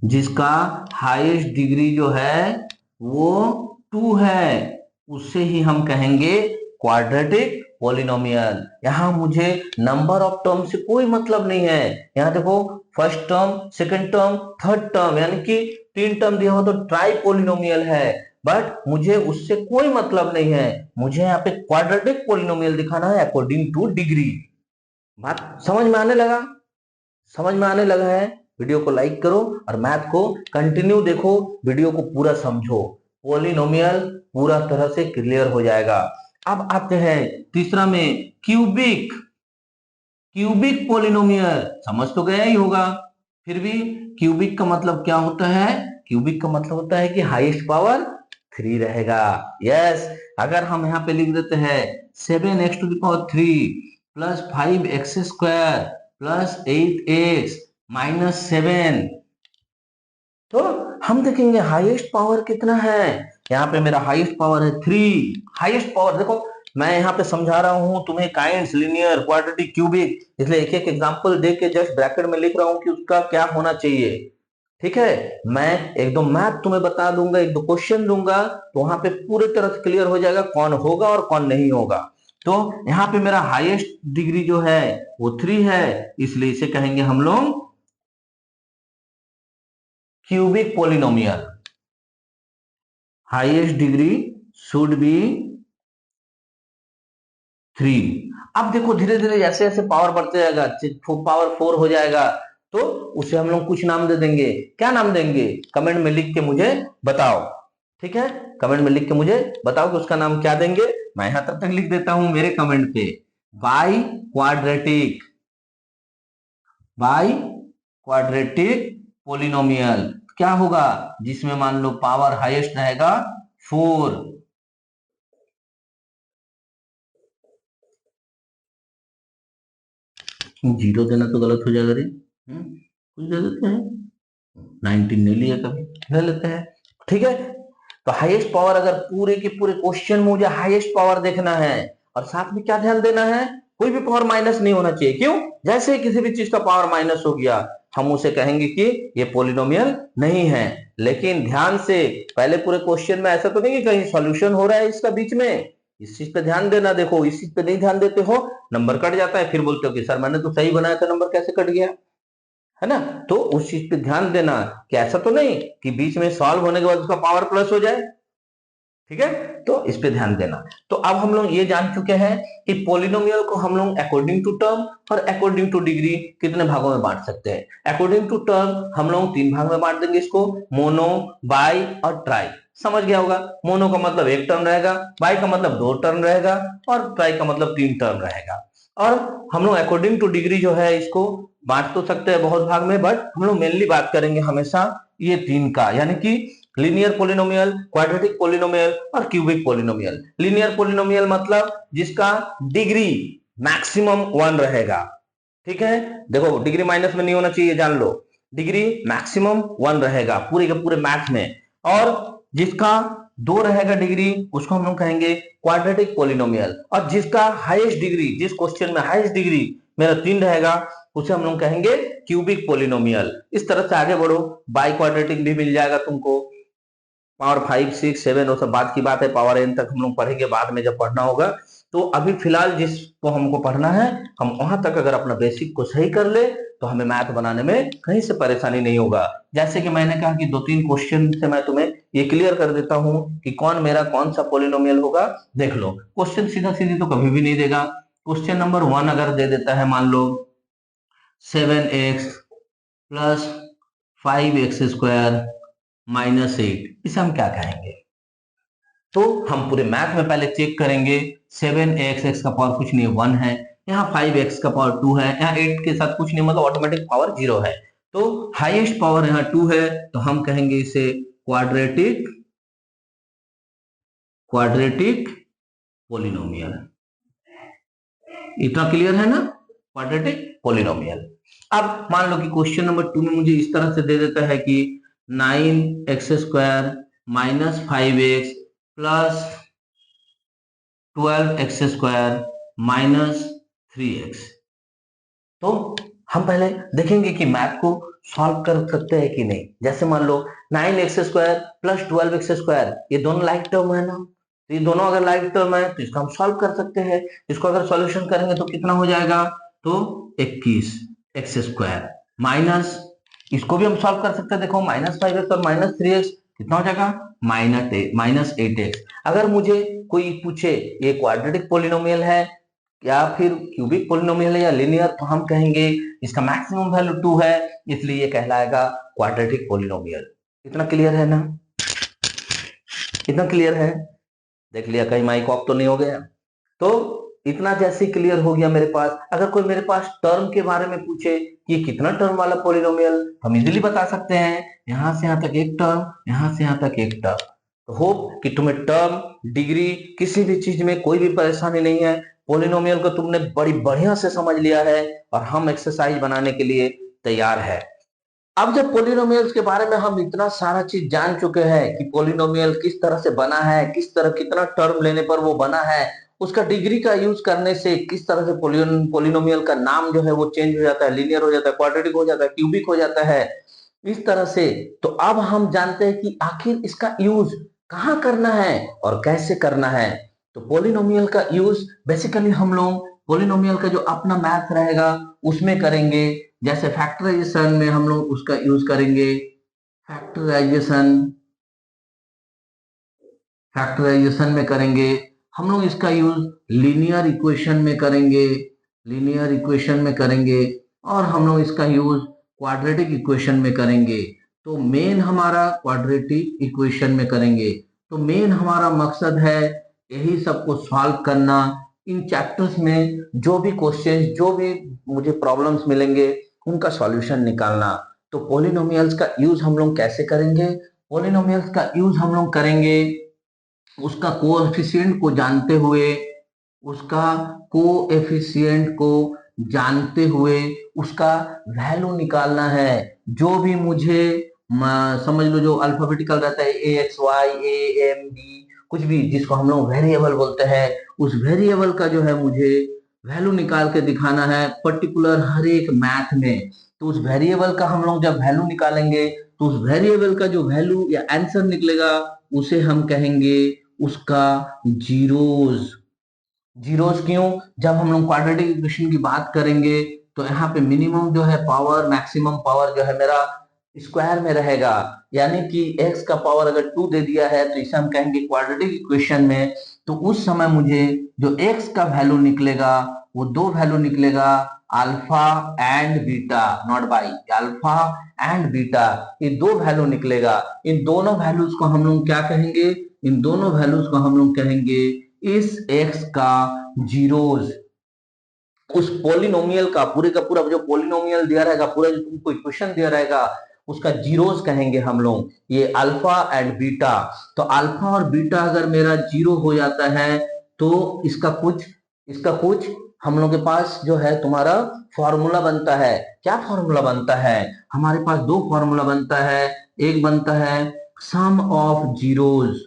जिसका हाईएस्ट डिग्री जो है वो 2 है, उससे ही हम कहेंगे क्वाड्रेटिक पोलिनोमियल। यहां मुझे नंबर ऑफ टर्म से कोई मतलब नहीं है। यहां देखो, first term, second term, third term, यानी कि 3 टर्म दिया हो तो ट्राई पोलिनोमियल है, बट मुझे उससे कोई मतलब नहीं है। मुझे यहाँ पे क्वाड्रेटिक पोलिनोमियल दिखाना है अकॉर्डिंग टू डिग्री। बात समझ में आने लगा? समझ में आने लगा है? वीडियो को लाइक करो और मैथ को कंटिन्यू देखो, वीडियो को पूरा समझो, पॉलिनोमियल पूरा तरह से क्लियर हो जाएगा। अब आते हैं तीसरा में, क्यूबिक। क्यूबिक पॉलिनोमियल समझ तो गया ही होगा, फिर भी क्यूबिक का मतलब क्या होता है? क्यूबिक का मतलब होता है कि हाईएस्ट पावर 3 रहेगा। यस, अगर हम यहाँ पे लिख देते हैं 7x⁻³ plus 5x² plus 8x minus 7, तो हम देखेंगे हाईएस्ट पावर कितना है। यहाँ पे मेरा हाईएस्ट पावर है 3। हाईएस्ट पावर देखो, मैं यहाँ पे समझा रहा हूँ तुम्हें काइंड्स, लिनियर, क्वाड्रेटिक, क्यूबिक, इसलिए एक एक एग्जांपल दे के जस्ट ब्रैकेट में लिख रहा हूँ कि उसका क्या होना चाहिए। ठीक है, मैं एक दो मैथ तुम्हें बता दूंगा, एक दो क्वेश्चन दूंगा, तो वहां पे पूरी तरह से क्लियर हो जाएगा कौन होगा और कौन नहीं होगा। तो यहाँ पे मेरा हाईएस्ट डिग्री जो है वो 3 है, इसलिए इसे कहेंगे हम लोग cubic polynomial. Highest degree should be 3। अब देखो धीरे धीरे जैसे जैसे पावर बढ़ते जाएगा, पावर 4 हो जाएगा, तो उसे हम लोग कुछ नाम दे देंगे। क्या नाम देंगे? कमेंट में लिख के मुझे बताओ। ठीक है, कमेंट में लिख के मुझे बताओ कि उसका नाम क्या देंगे। मैं यहां तब तक लिख देता हूं मेरे कमेंट पे, by quadratic. By quadratic polynomial क्या होगा? जिसमें मान लो पावर हाईएस्ट रहेगा 4। जीरो देना तो गलत हो जाएगा रे, कुछ दे देते हैं, 19 नहीं लिया कभी, ले लेते हैं। ठीक है, तो हाईएस्ट पावर, अगर पूरे के पूरे क्वेश्चन में मुझे हाईएस्ट पावर देखना है, और साथ में क्या ध्यान देना है, कोई भी पावर माइनस नहीं होना चाहिए। क्यों? जैसे किसी भी चीज का पावर माइनस हो गया, हम उसे कहेंगे कि ये पोलिनोमियल नहीं है। लेकिन ध्यान से, पहले पूरे क्वेश्चन में ऐसा तो नहीं कि कहीं सॉल्यूशन हो रहा है इसका बीच में, इस चीज पे ध्यान देना। देखो इस चीज पे नहीं ध्यान देते हो, नंबर कट जाता है, फिर बोलते हो कि सर मैंने तो सही बनाया था, नंबर कैसे कट गया, है ना? तो उस चीज पे ध्यान देना कि ऐसा तो नहीं कि बीच में सॉल्व होने के बाद उसका पावर प्लस हो जाए। ठीक है, तो इस पे ध्यान देना। तो अब हम लोग ये जान चुके हैं कि पोलिनोमियल को हम लोग अकॉर्डिंग टू टर्म और अकॉर्डिंग टू डिग्री कितने भागों में बांट सकते हैं। अकॉर्डिंग टू टर्म हम लोग 3 भाग में बांट देंगे इसको, मोनो, बाई और ट्राई। समझ गया होगा, मोनो का मतलब 1 टर्म रहेगा, बाई का मतलब 2 टर्म रहेगा, और ट्राई का मतलब 3 टर्म रहेगा। और हम लोग अकॉर्डिंग टू डिग्री जो है इसको बांट तो सकते हैं बहुत भाग में, बट हम लोग मेनली बात करेंगे हमेशा ये 3 का, यानी कि लीनियर पोलिनोमियल, क्वाड्रेटिक पोलिनोमियल और क्यूबिक पोलिनोमियल। लीनियर पोलिनोमियल मतलब जिसका डिग्री मैक्सिमम 1 रहेगा। ठीक है, देखो डिग्री माइनस में नहीं होना चाहिए, जान लो, डिग्री मैक्सिमम 1 रहेगा पूरे के पूरे मैथ में। और जिसका 2 रहेगा डिग्री, उसको हम लोग कहेंगे क्वाड्रेटिक पोलिनोमियल। और जिसका हाईएस्ट डिग्री, जिस क्वेश्चन में हाईएस्ट डिग्री मेरा 3 रहेगा, उसे हम लोग कहेंगे क्यूबिक पोलिनोमियल। इस तरह से आगे बढ़ो, बाई क्वाड्रेटिक भी मिल जाएगा तुमको, पावर 5, 6, 7 वो सब बात की बात है, पावर n तक हम लोग पढ़ेंगे बाद में जब पढ़ना होगा। तो अभी फिलहाल जिसको हमको पढ़ना है, हम वहां तक अगर अपना बेसिक को सही कर ले, तो हमें मैथ बनाने में कहीं से परेशानी नहीं होगा। जैसे कि मैंने कहा कि 2-3 क्वेश्चन से मैं तुम्हें ये क्लियर कर देता हूं कि कौन मेरा कौन सा पोलिनोमियल होगा। देख लो, क्वेश्चन सीधा सीधी तो कभी भी नहीं देगा। क्वेश्चन नंबर 1 अगर दे देता है, मान लो 7x प्लस 5x² माइनस 8, इसे हम क्या कहेंगे? तो हम पूरे मैथ में पहले चेक करेंगे, 7x, x का पावर कुछ नहीं है 1 है, यहाँ 5x का पावर 2 है, यहाँ 8 के साथ कुछ नहीं, मतलब ऑटोमेटिक पावर 0 है। तो हाईएस्ट पावर यहाँ 2 है, तो हम कहेंगे इसे क्वाड्रेटिक क्वाड्रेटिक पोलिनोमियल। इतना क्लियर है ना, क्वाड्रेटिक पोलिनोमियल। अब मान लो कि क्वेश्चन नंबर 2 में मुझे इस तरह से दे देता है कि 9x² minus 5x plus 12x² minus 3x। तो हम पहले देखेंगे कि मैथ को सॉल्व कर सकते हैं कि नहीं। जैसे मान लो 9x² प्लस 12x², ये दोनों लाइक टर्म है ना, तो ये दोनों अगर लाइक टर्म है तो इसको हम सॉल्व कर सकते हैं। इसको अगर सॉल्यूशन करेंगे तो कितना हो जाएगा? तो 21x² माइनस, इसको भी हम सॉल्व कर सकते हैं, देखो माइनस 5x और माइनस 3x कितना हो जाएगा? Minus 8x। अगर मुझे कोई पूछे ये क्वाड्रेटिक पोलिनोमियल है या फिर क्यूबिक पोलिनोमियल है या लिनियर, तो हम कहेंगे इसका मैक्सिमम वैल्यू 2 है, इसलिए ये कहलाएगा क्वाड्रेटिक पोलिनोमियल। इतना क्लियर है ना? इतना क्लियर है? देख लिया कहीं माइक ऑफ तो नहीं हो गया? तो इतना जैसे क्लियर हो गया मेरे पास, अगर कोई मेरे पास टर्म के बारे में पूछे कि ये कितना टर्म वाला पोलिनोमियल, हम इजीली बता सकते हैं, यहां से यहां तक एक टर्म, यहां से यहां तक एक टर्म। तो होप कि तुम्हें टर्म, डिग्री, किसी भी चीज में कोई भी परेशानी नहीं है, पोलिनोमियल को तुमने बड़ी बढ़िया से समझ लिया है और हम एक्सरसाइज बनाने के लिए तैयार है। अब जब पोलिनोमियल्स के बारे में हम इतना सारा चीज जान चुके हैं कि पोलिनोमियल किस तरह से बना है, किस तरह कितना टर्म लेने पर वो बना है, उसका डिग्री का यूज करने से किस तरह से पोलिनोमियल का नाम जो है वो चेंज हो जाता है, लीनियर हो जाता है, क्वाड्रेटिक हो जाता है, क्यूबिक हो जाता है, इस तरह से। तो अब हम जानते हैं कि आखिर इसका यूज कहाँ करना है और कैसे करना है। तो पोलिनोमियल का यूज बेसिकली हम लोग पोलिनोमियल का जो अपना मैथ रहेगा उसमें करेंगे। जैसे फैक्टराइजेशन में हम लोग उसका यूज करेंगे, फैक्टराइजेशन फैक्टराइजेशन में करेंगे हम लोग इसका यूज, लीनियर इक्वेशन में करेंगे, लीनियर इक्वेशन में करेंगे, और हम लोग इसका यूज क्वाड्रेटिक इक्वेशन में करेंगे। तो मेन हमारा क्वाड्रेटिक इक्वेशन में करेंगे। तो मेन हमारा मकसद है यही सबको सॉल्व करना। इन चैप्टर्स में जो भी क्वेश्चंस, जो भी मुझे प्रॉब्लम्स मिलेंगे उनका सॉल्यूशन निकालना। तो पोलिनोमियल्स का यूज हम लोग कैसे करेंगे? पोलिनोमियल्स का यूज हम लोग करेंगे उसका कोएफिशिएंट को जानते हुए, उसका कोएफिशिएंट को जानते हुए उसका वैल्यू निकालना है। जो भी मुझे समझ लो जो अल्फाबेटिकल रहता है, A X Y, A M B, कुछ भी जिसको हम लोग वेरिएबल बोलते हैं, उस वेरिएबल का जो है मुझे वैल्यू निकाल के दिखाना है पर्टिकुलर हर एक मैथ में। तो उस वेरिएबल का हम लोग जब वैल्यू निकालेंगे तो उस वेरिएबल का जो वैल्यू या आंसर निकलेगा उसे हम कहेंगे उसका जीरोस। जीरोस क्यों? जब हम लोग क्वाड्रेटिक इक्वेशन की बात करेंगे तो यहाँ पे मिनिमम जो है पावर, मैक्सिमम पावर जो है मेरा स्क्वायर में रहेगा। यानी कि x का पावर अगर 2 दे दिया है तो इसे हम कहेंगे क्वाड्रेटिक इक्वेशन में, तो उस समय मुझे जो x का वैल्यू निकलेगा वो दो वैल्यू निकलेगा, alpha and beta, not by, alpha and beta, ये दो वैल्यू निकलेगा। इन दोनों वैल्यूज को हम लोग क्या कहेंगे? इन दोनों वैल्यूज को हम लोग कहेंगे इस x का जीरोस। उस पोलिनोमियल का पूरे का पूरा जो पोलिनोमियल दिया रहेगा, पूरा जो तुमको इक्वेशन दिया रहेगा उसका जीरोस कहेंगे हम लोग, ये अल्फा एंड बीटा। तो अल्फा और बीटा अगर मेरा जीरो हो जाता है तो इसका कुछ हम लोग के पास जो है तुम्हारा फॉर्मूला बनता है। क्या फॉर्मूला बनता है? हमारे पास दो फॉर्मूला बनता है। एक बनता है सम ऑफ जीरोस,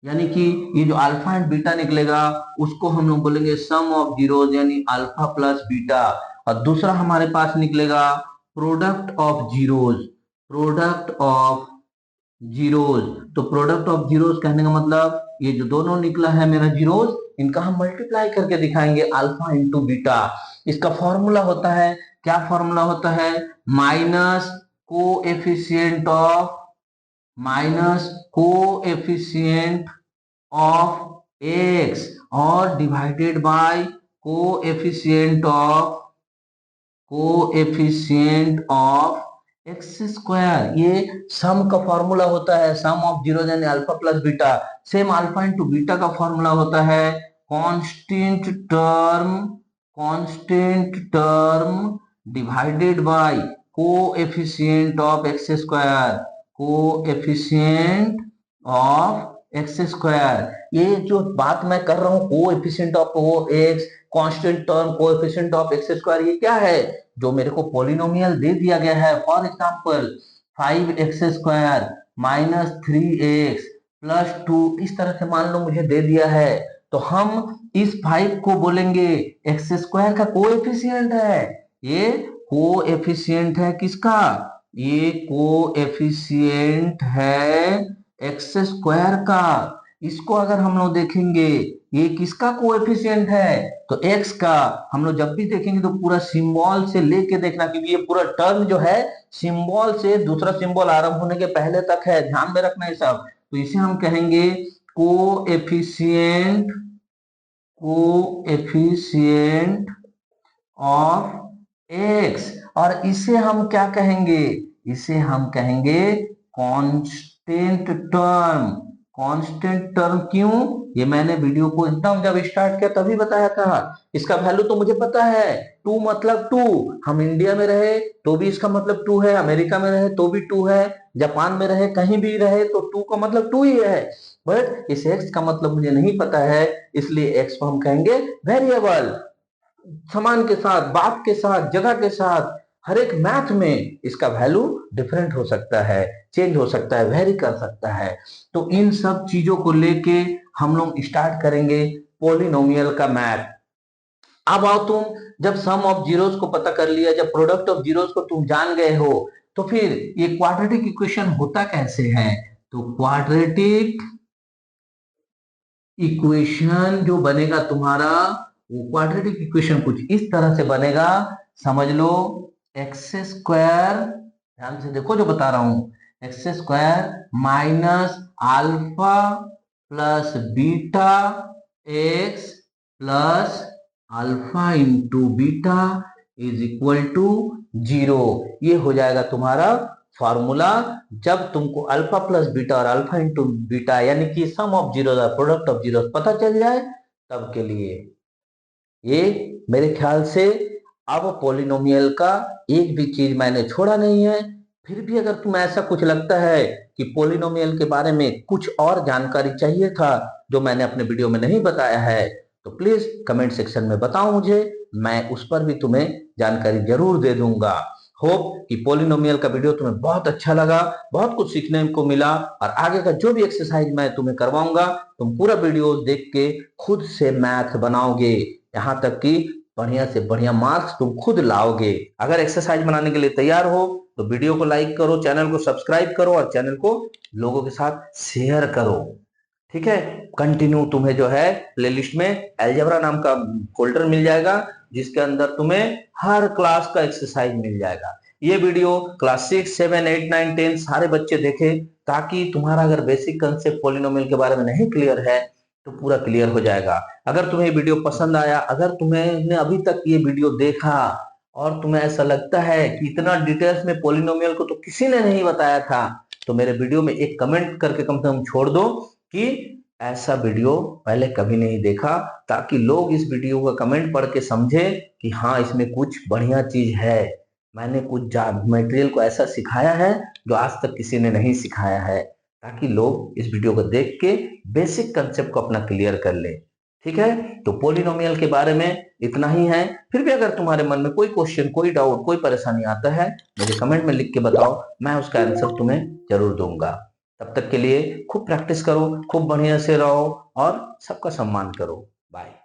यानी कि ये जो अल्फा एंड बीटा निकलेगा उसको हम लोग बोलेंगे सम ऑफ जीरोस, यानी अल्फा प्लस बीटा। और दूसरा हमारे पास निकलेगा product of zeros, product of zeros. तो प्रोडक्ट ऑफ जीरोस कहने का मतलब ये जो दोनों निकला है मेरा जीरोस, इनका हम मल्टीप्लाई करके दिखाएंगे अल्फा इंटू बीटा। इसका फॉर्मूला होता है, क्या फॉर्मूला होता है? Minus coefficient of, minus coefficient of X और divided by coefficient of X square. ये सम का फॉर्मूला होता है, सम ऑफ जीरो यानी alpha plus beta. Same alpha into beta का फॉर्मूला होता है constant term divided by coefficient of X square, coefficient of X square. ये जो बात मैं कर रहा हूँ कोएफिशिएंट ऑफ वो x, constant term, coefficient of X square, ये क्या है? जो मेरे को पोलिनोमियल दे दिया गया है, for example 5x square minus 3x plus 2, इस तरह से मान लो मुझे दे दिया है, तो हम इस 5 को बोलेंगे एक्स स्क्वायर का कोएफिशिएंट है। ये कोएफिशिएंट है किसका? ये कोएफिशिएंट है एक्स स्क्वायर का। इसको अगर हम लोग देखेंगे ये किसका कोएफिशिएंट है? तो एक्स का। हम लोग जब भी देखेंगे तो पूरा सिंबल से लेके देखना, क्योंकि ये पूरा टर्म जो है सिंबल से दूसरा सिंबल आरंभ होने के पहले तक है, ध्यान में रखना ये सब। तो इसे हम कहेंगे कोएफिशिएंट कोएफिशिएंट ऑफ एक्स, और इसे हम क्या कहेंगे, इसे हम कहेंगे कांस्टेंट टर्म। कांस्टेंट टर्म क्यों, ये मैंने वीडियो को एकदम जब स्टार्ट किया तभी बताया था। इसका वैल्यू तो मुझे पता है, टू मतलब टू, हम इंडिया में रहे तो भी इसका मतलब टू है, अमेरिका में रहे तो भी टू है, जापान में रहे कहीं भी रहे तो टू का मतलब टू ही है। बट इस एक्स का मतलब मुझे नहीं पता है, इसलिए एक्स को हम कहेंगे वेरिएबल। सामान के साथ, बात के साथ, जगह के साथ, हर एक मैथ में इसका वैल्यू डिफरेंट हो सकता है, चेंज हो सकता है, वेरी कर सकता है। तो इन सब चीजों को लेके हम लोग स्टार्ट करेंगे पॉलिनोमियल का मैथ। अब आओ तुम, जब सम ऑफ जीरोस को पता कर लिया, जब प्रोडक्ट ऑफ जीरोस को तुम जान गए हो, तो फिर ये क्वाड्रेटिक इक्वेशन होता कैसे है। तो क्वाड्रेटिक इक्वेशन जो बनेगा तुम्हारा, वो क्वाड्रेटिक इक्वेशन कुछ इस तरह से बनेगा, समझ लो एक्स स्क्वायर, ध्यान से देखो जो बता रहा हूं, X square minus alpha plus beta X plus alpha into beta is equal to zero. ये हो जाएगा तुम्हारा फॉर्मूला। जब तुमको अल्फा प्लस बीटा और अल्फा इंटू बीटा यानी कि सम ऑफ जीरो और प्रोडक्ट ऑफ जीरो पता चल जाए, तब के लिए ये मेरे ख्याल से अब पॉलिनोमियल का एक भी चीज मैंने छोड़ा नहीं है। फिर भी अगर तुम्हें ऐसा कुछ लगता है कि पॉलिनोमियल के बारे में कुछ और जानकारी चाहिए था जो मैंने अपने वीडियो में नहीं बताया है, तो प्लीज कमेंट सेक्शन में बताओ मुझे, मैं उस पर भी तुम्हें जानकारी जरूर दे दूंगा। होप कि पॉलिनोमियल का वीडियो तुम्हें बहुत अच्छा लगा, बहुत कुछ सीखने को मिला, और आगे का जो भी एक्सरसाइज मैं तुम्हें करवाऊंगा तुम पूरा वीडियो देख के खुद से मैथ बनाओगे, यहाँ तक कि बढ़िया से बढ़िया मार्क्स तुम खुद लाओगे। अगर एक्सरसाइज बनाने के लिए तैयार हो तो वीडियो को लाइक करो, चैनल को सब्सक्राइब करो और चैनल को लोगों के साथ शेयर करो। ठीक है, कंटिन्यू तुम्हें जो है प्लेलिस्ट में एलजेब्रा नाम का फोल्डर मिल जाएगा, जिसके अंदर तुम्हें हर क्लास का एक्सरसाइज मिल जाएगा। ये वीडियो क्लास 6, 7, 8, 9, 10 सारे बच्चे देखें, ताकि तुम्हारा अगर बेसिक कंसेप्ट पॉलिनोमियल के बारे में नहीं क्लियर है तो पूरा क्लियर हो जाएगा। अगर तुम्हें वीडियो पसंद आया, अगर तुमने अभी तक ये वीडियो देखा और तुम्हें ऐसा लगता है कि इतना डिटेल्स में पॉलिनोमियल को तो किसी ने नहीं बताया था, तो मेरे वीडियो में एक कमेंट करके कम से कम छोड़ दो कि ऐसा वीडियो पहले कभी नहीं देखा, ताकि लोग इस वीडियो का कमेंट पढ़ के समझे कि हाँ इसमें कुछ बढ़िया चीज है, मैंने कुछ मटेरियल को ऐसा सिखाया है जो आज तक किसी ने नहीं सिखाया है, ताकि लोग इस वीडियो को देख के बेसिक कंसेप्ट को अपना क्लियर कर ले। ठीक है, तो पॉलिनोमियल के बारे में इतना ही है। फिर भी अगर तुम्हारे मन में कोई क्वेश्चन, कोई डाउट, कोई परेशानी आता है, मुझे कमेंट में लिख के बताओ, मैं उसका आंसर तुम्हें जरूर दूंगा। तब तक के लिए खूब प्रैक्टिस करो, खूब बढ़िया से रहो और सबका सम्मान करो। बाय।